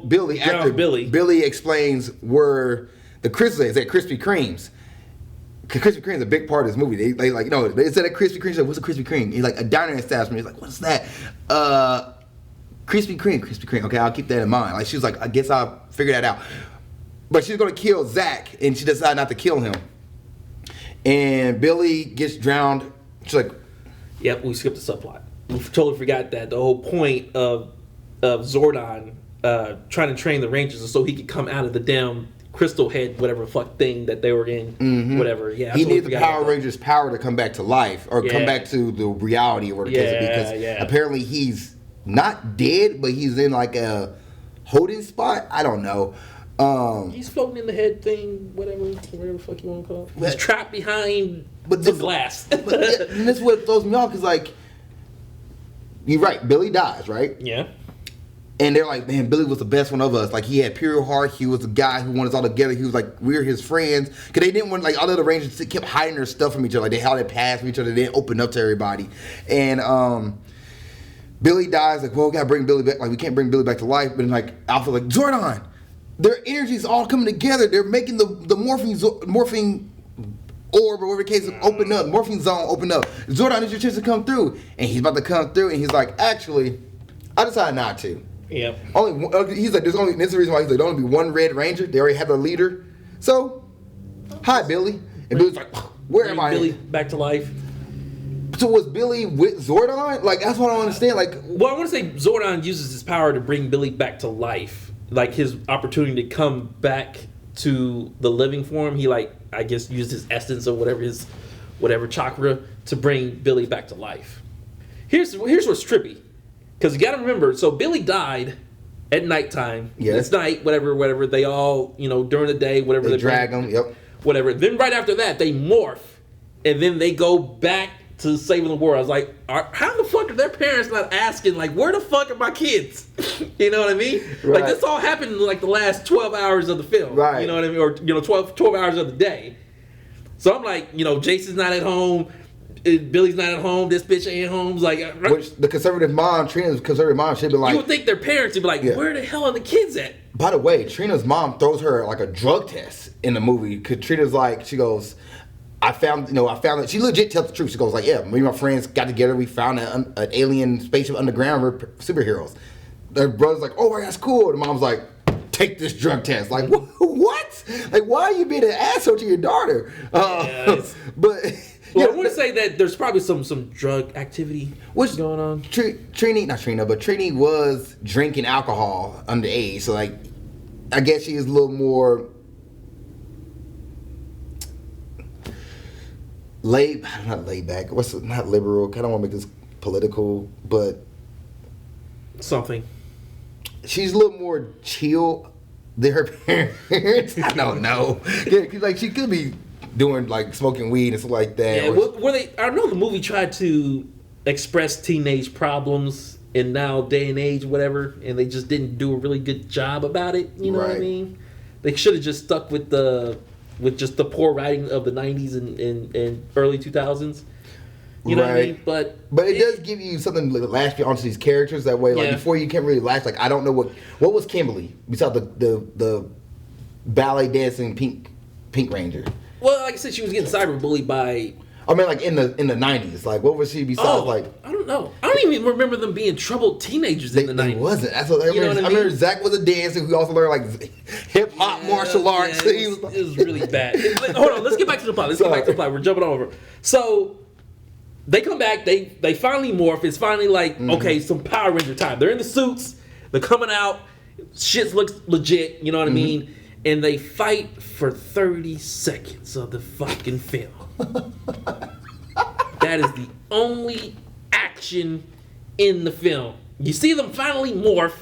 Billy. After Billy explains where the crystal is at Krispy Kreme's. Krispy Kreme is a big part of this movie. They like, no, they said at Krispy Kreme. She's like, what's a Krispy Kreme? He's like, a diner establishment. He's like, what's that? Krispy Kreme. Okay, I'll keep that in mind. Like, she was like, I guess I'll figure that out. But she's gonna kill Zach, and she decided not to kill him. And Billy gets drowned. She's like, yep, we skipped the subplot. We totally forgot that the whole point of Zordon trying to train the Rangers is so he could come out of the damn crystal head, whatever fuck thing that they were in, whatever. Yeah, he needs the Power Rangers' power to come back to life or come back to the reality or whatever. Because apparently he's not dead, but he's in like a holding spot. I don't know. He's floating in the head thing, whatever the fuck you want to call it. He's trapped behind the glass. And that's what throws me off, because like, you're right, Billy dies, right? Yeah. And they're like, man, Billy was the best one of us. Like, he had pure heart. He was the guy who wanted us all together. He was like, we're his friends. Because they didn't want, like, all of the Rangers kept hiding their stuff from each other. Like, they held their past from each other. They didn't open up to everybody. And Billy dies. Like, well, we got to bring Billy back. Like, we can't bring Billy back to life. But then, like, Alpha's like, Zordon, their energies all coming together. They're making the morphing orb, or whatever the case, open up. Morphing zone open up. Zordon, it's your chance to come through. And he's about to come through. And he's like, actually, I decided not to. Yep. He's like, this is the reason why he's like, there'll only be one Red Ranger. They already have a leader. So, hi, Billy. And Billy's like, where am I? Billy back to life. So was Billy with Zordon? Like, that's what I don't understand. Like, well, I want to say Zordon uses his power to bring Billy back to life. Like, his opportunity to come back to the living form. He, like, I guess used his essence or whatever chakra to bring Billy back to life. Here's what's trippy. Because you got to remember, so Billy died at nighttime. Yeah. It's night, whatever. They all, during the day, whatever. They drag him, yep. Whatever. Then right after that, they morph. And then they go back to saving the world. I was like, how the fuck are their parents not asking, like, where the fuck are my kids? You know what I mean? Right. Like, this all happened in, like, the last 12 hours of the film. Right. You know what I mean? Or, 12 hours of the day. So I'm like, Jason's not at home. Billy's not at home. This bitch ain't home. Like, which the conservative mom, Trina's conservative mom, should be like. You would think their parents would be like, where the hell are the kids at? By the way, Trina's mom throws her like a drug test in the movie. Cause Trina's like, she goes, I found it. She legit tells the truth. She goes like, yeah, me and my friends got together. We found an alien spaceship underground. We're superheroes. Their brother's like, oh, that's cool. And the mom's like, take this drug test. Like, what? Like, why are you being an asshole to your daughter? But. Well, I want to say that there's probably some drug activity going on. Trini was drinking alcohol underage. So, like, I guess she is a little more not laid back. Not liberal. I don't want to make this political, but something. She's a little more chill than her parents. I don't know. Yeah, 'cause, like, she could be doing like smoking weed and stuff like that. Yeah, I know the movie tried to express teenage problems in now day and age, whatever, and they just didn't do a really good job about it. You know what I mean? They should have just stuck with just the poor writing of the 90s and early 2000s. You know what I mean? But it does give you something to latch onto these characters that way. Like before, you can't really latch. Like I don't know what was Kimberly besides the ballet dancing Pink Ranger. Well, like I said, she was getting cyberbullied by. I mean, like in the 90s. Like, what was she besides like? I don't know. I don't even remember them being troubled teenagers in the 90s. They wasn't. That's what I remember. I remember Zach was a dancer who also learned like hip hop, martial arts. Yeah, it was really bad. Hold on, let's get back to the plot. We're jumping over. So they come back. They finally morph. It's finally like okay, some Power Ranger time. They're in the suits. They're coming out. Shit looks legit. You know what I mean? And they fight for 30 seconds of the fucking film. That is the only action in the film. You see them finally morph.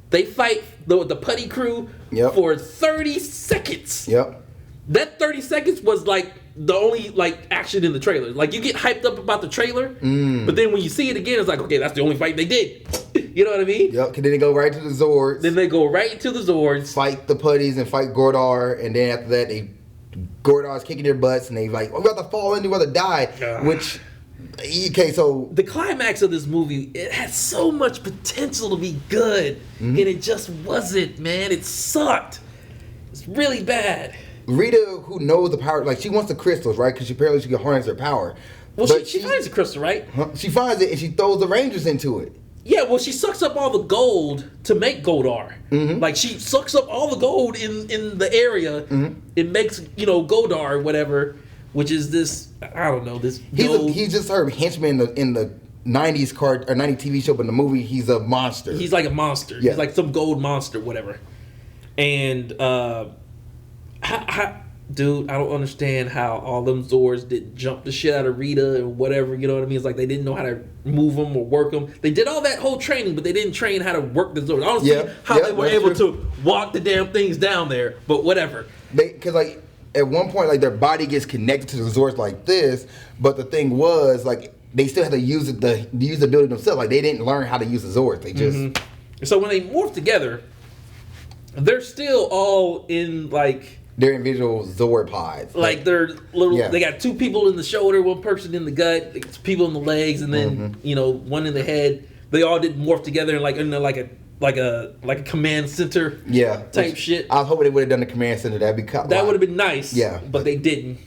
They fight the putty crew for 30 seconds. Yep. That 30 seconds was like the only like action in the trailer. Like you get hyped up about the trailer, but then when you see it again, it's like, okay, that's the only fight they did. You know what I mean? Yep. Then they go right to the Zords. Then they go right into the Zords. Fight the putties and fight Gordar, and then after that, Gordar's kicking their butts, and they like, we're about to fall in, we're about to die. Which, okay, so the climax of this movie, it had so much potential to be good, and it just wasn't. Man, it sucked. It's really bad. Rita, who knows the power, like she wants the crystals, right? Because apparently she can harness her power. Well, she finds the crystal, right? She finds it and she throws the Rangers into it. Yeah, well, she sucks up all the gold to make Goldar. Like she sucks up all the gold in the area. It makes Goldar or whatever, which is this this. He's just her henchman in the 90s or 90s TV show, but in the movie he's a monster. He's like a monster. Yeah. He's like some gold monster, whatever. And dude, I don't understand how all them Zords didn't jump the shit out of Rita and whatever, you know what I mean? It's like they didn't know how to move them or work them. They did all that whole training, but they didn't train how to work the Zords. I don't see how they were able to walk the damn things down there, but whatever. Because like at one point, like their body gets connected to the Zords like this, but the thing was like they still had to use the ability themselves. Like they didn't learn how to use the Zords. They just So when they morph together, they're still all in like. They're individual Zord pods. Like they're little. Yeah. They got two people in the shoulder, one person in the gut, two people in the legs, and then one in the head. They all did morph together in like a command center. Type shit. I was hoping they would have done the command center. That would have been nice. Yeah, but they didn't.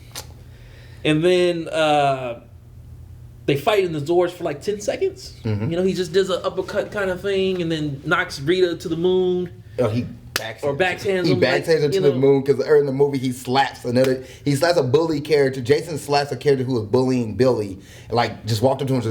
And then they fight in the Zords for like 10 seconds. He just does an uppercut kind of thing, and then knocks Rita to the moon. Oh, he backhands her to the moon because in the movie he slaps a bully character. Jason slaps a character who was bullying Billy and like just walked up to him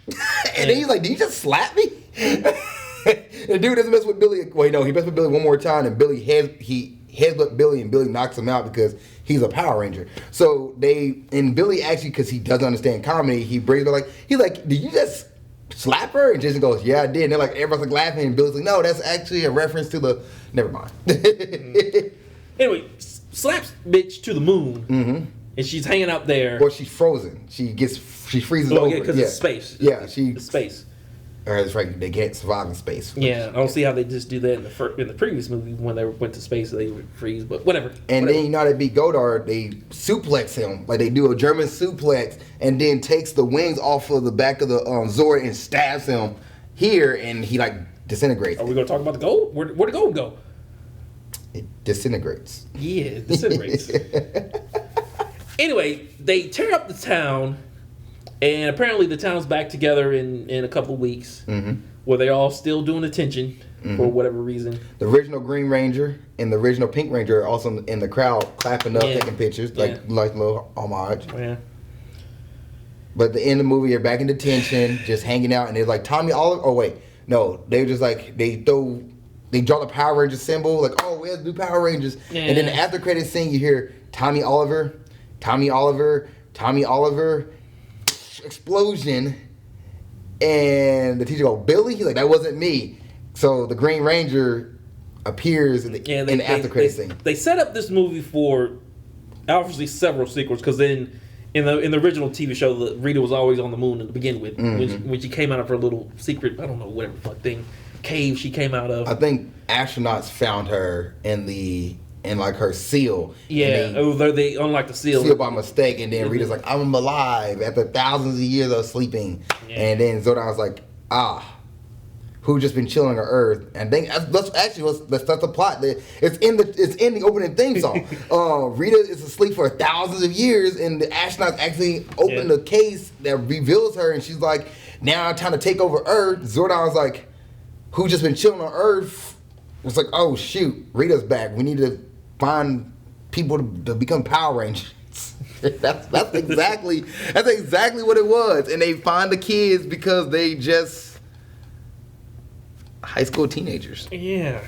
and then he's like, "Did you just slap me?" The dude doesn't mess with Billy. Well, no, he messes with Billy one more time and headbutt Billy and Billy knocks him out because he's a Power Ranger. So Billy actually, because he doesn't understand comedy, he's like, "Did you just slap her?" And Jason goes, "Yeah, I did." And they're like, everybody's like laughing, and Billy's like, "No, that's actually a reference to the." Never mind. Anyway, slaps bitch to the moon. and she's hanging out there. Or she's frozen. She freezes over. Because it's space. Yeah, it's space. Or it's right, they can't survive in space. Yeah, I don't see how they just do that in the previous movie when they went to space, they would freeze, but whatever. And then, you know, they beat Godard, they suplex him. Like, they do a German suplex and then takes the wings off of the back of the Zord and stabs him here, and he, like, disintegrates. Are we going to talk about the gold? Where'd the gold go? It disintegrates. Yeah, it disintegrates. Anyway, they tear up the town. And apparently the town's back together in a couple of weeks, where they're all still doing attention for whatever reason. The original Green Ranger and the original Pink Ranger are also in the crowd clapping up, taking pictures, like little homage. Yeah. But at the end of the movie, they're back in detention, just hanging out, and they're like, Tommy Oliver. Oh wait, no, they just like they draw the Power Ranger symbol, like, oh, we have to do Power Rangers, and then the after credits scene, you hear Tommy Oliver, Tommy Oliver, Tommy Oliver. Explosion, and the teacher go, Billy? He's like, that wasn't me. So the Green Ranger appears in the after credit scene. They set up this movie for obviously several sequels, because then in the original TV show, Rita was always on the moon to begin with. When she came out of her little secret, I don't know, whatever fuck thing, cave she came out of. I think astronauts found her in like her seal. Yeah, they unlocked the seal. Seal by mistake, and then Rita's like, I'm alive after thousands of years of sleeping. Yeah. And then Zordon's like, who just been chilling on Earth? And then that's the plot. It's in the opening theme song. Rita is asleep for thousands of years, and the astronauts actually open the case that reveals her, and she's like, now I'm trying to take over Earth. Zordon's like, who just been chilling on Earth? It's like, oh shoot, Rita's back. We need to find people to become Power Rangers. that's exactly what it was. And they find the kids because they just high school teenagers. Yeah.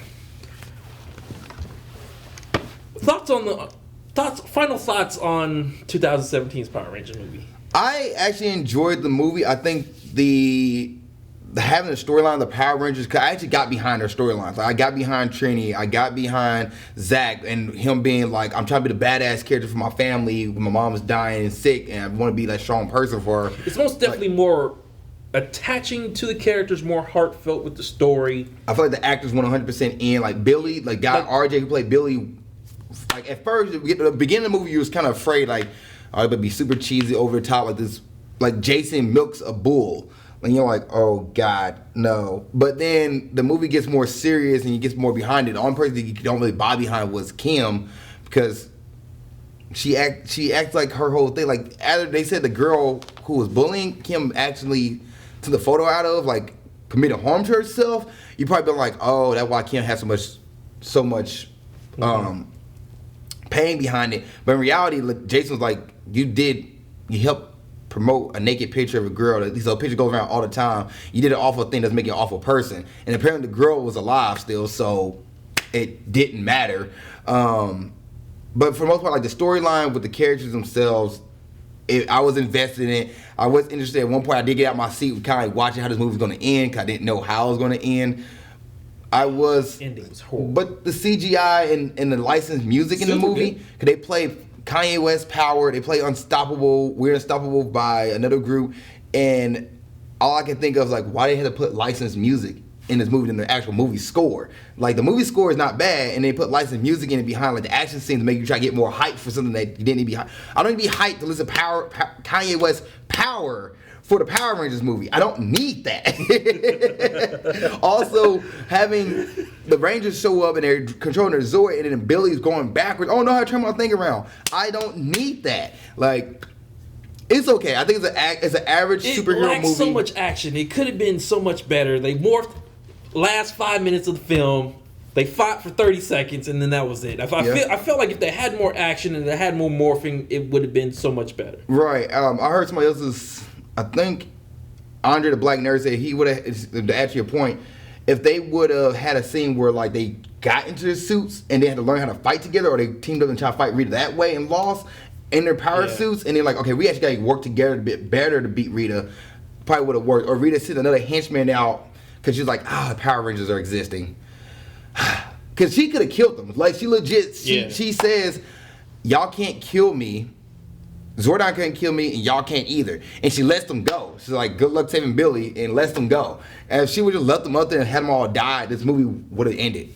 Final thoughts on 2017's Power Rangers movie. I actually enjoyed the movie. I think having the storyline of the Power Rangers, cause I actually got behind their storylines. I got behind Trini, I got behind Zach, and him being like, I'm trying to be the badass character for my family when my mom is dying and sick, and I want to be that strong person for her. It's most definitely more attaching to the characters, more heartfelt with the story. I feel like the actors 100% in. Like Billy, like RJ who played Billy, like at first, at the beginning of the movie, you was kind of afraid, like, oh, it would be super cheesy, over the top, like this, like Jason milks a bull. And you're like, oh God, no. But then the movie gets more serious and you get more behind it. The only person that you don't really buy behind was Kim, because she acts like her whole thing. Like after they said the girl who was bullying Kim actually took the photo out of, like, committed harm to herself, you probably been like, oh, that's why Kim has so much pain behind it. But in reality, Jason was like, you helped promote a naked picture of a girl. That these pictures go around all the time. You did an awful thing that's making you an awful person. And apparently the girl was alive still, so it didn't matter. But for the most part, like the storyline with the characters themselves, I was invested in it. I was interested. At one point, I did get out my seat, kind of like watching how this movie was going to end, because I didn't know how it was going to end. Ending was horrible. But the CGI and the licensed music in the movie, because they play Kanye West Power, they play Unstoppable, We're Unstoppable by another group, and all I can think of is like, why they had to put licensed music in this movie than the actual movie score. Like the movie score is not bad, and they put licensed music in it behind like the action scenes to make you try to get more hype for something that you didn't need to be hyped. I don't need to be hyped to listen to Kanye West Power for the Power Rangers movie. I don't need that. Also, having the Rangers show up and they're controlling their Zord, and then Billy's going backwards. Oh no, I turn my thing around. I don't need that. Like, it's okay. I think it's an average superhero movie. So much action. It could have been so much better. They morphed last 5 minutes of the film. They fought for 30 seconds, and then that was it. I felt like if they had more action and they had more morphing, it would have been so much better. Right. I heard somebody else's. I think Andre the Black Nerd said he would have, to add to your point, if they would have had a scene where like they got into their suits and they had to learn how to fight together, or they teamed up and tried to fight Rita that way and lost in their power suits, and they're like, okay, we actually got to work together a bit better to beat Rita, probably would have worked. Or Rita sent another henchman out because she's like, the Power Rangers are existing. Because she could have killed them. Like, she legit, she says, y'all can't kill me. Zordon couldn't kill me, and y'all can't either. And she lets them go. She's like, good luck saving Billy, and lets them go. And if she would just let them up there and had them all die, this movie would have ended.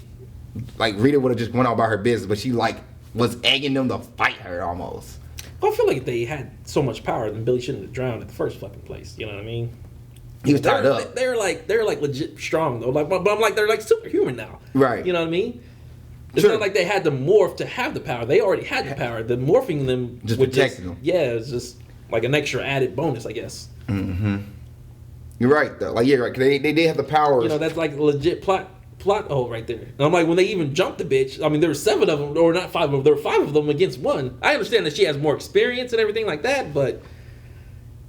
Like, Rita would have just went on about her business, but she, like, was egging them to fight her almost. Well, I feel like if they had so much power, then Billy shouldn't have drowned at the first fucking place. You know what I mean? He was tied up. They're like legit strong though. Like, but I'm like, they're like superhuman now. Right. You know what I mean? It's not like they had to morph to have the power. They already had the power. The morphing them just protecting them. Yeah, it's just like an extra added bonus, I guess. Mm-hmm. You're right though. Like, yeah, right. They did have the power. You know, that's like a legit plot hole right there. And I'm like, when they even jumped the bitch, I mean, there were 7 of them, or not 5 of them. There were 5 of them against 1. I understand that she has more experience and everything like that, but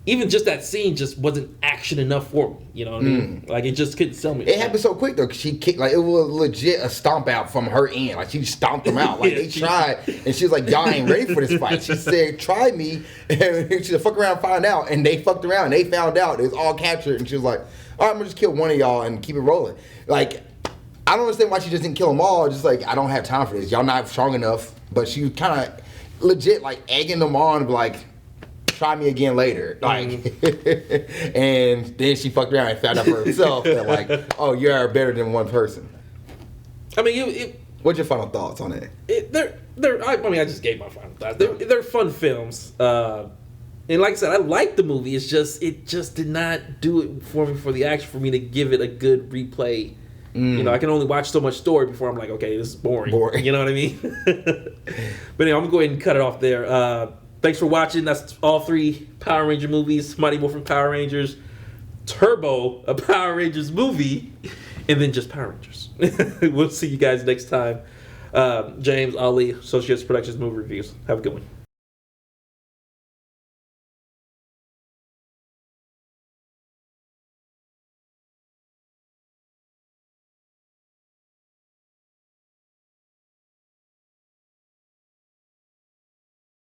even just that scene just wasn't action enough for me. You know what I mean? Like, it just couldn't sell me. It happened so quick though, cause she kicked, like, it was legit a stomp out from her end. Like, she stomped them out. Like, they tried, and she was like, y'all ain't ready for this fight. She said, try me, and she said, fuck around, find out. And they fucked around, and they found out. It was all captured, and she was like, all right, I'm gonna just kill one of y'all and keep it rolling. Like, I don't understand why she just didn't kill them all. Just like, I don't have time for this. Y'all not strong enough. But she kind of legit, like, egging them on, like, try me again later. Like, and then she fucked around and found out for herself that, like, oh, you're better than one person. I mean, what's your final thoughts on it? I just gave my final thoughts. They're fun films. And like I said, I like the movie. It just did not do it for me for the action for me to give it a good replay. You know, I can only watch so much story before I'm like, okay, this is boring. You know what I mean? But anyway, I'm going to go ahead and cut it off there. Thanks for watching. That's all 3 Power Ranger movies. Mighty Morphin Power Rangers, Turbo, a Power Rangers movie, and then just Power Rangers. We'll see you guys next time. James, Ali, Associates Productions Movie Reviews. Have a good one.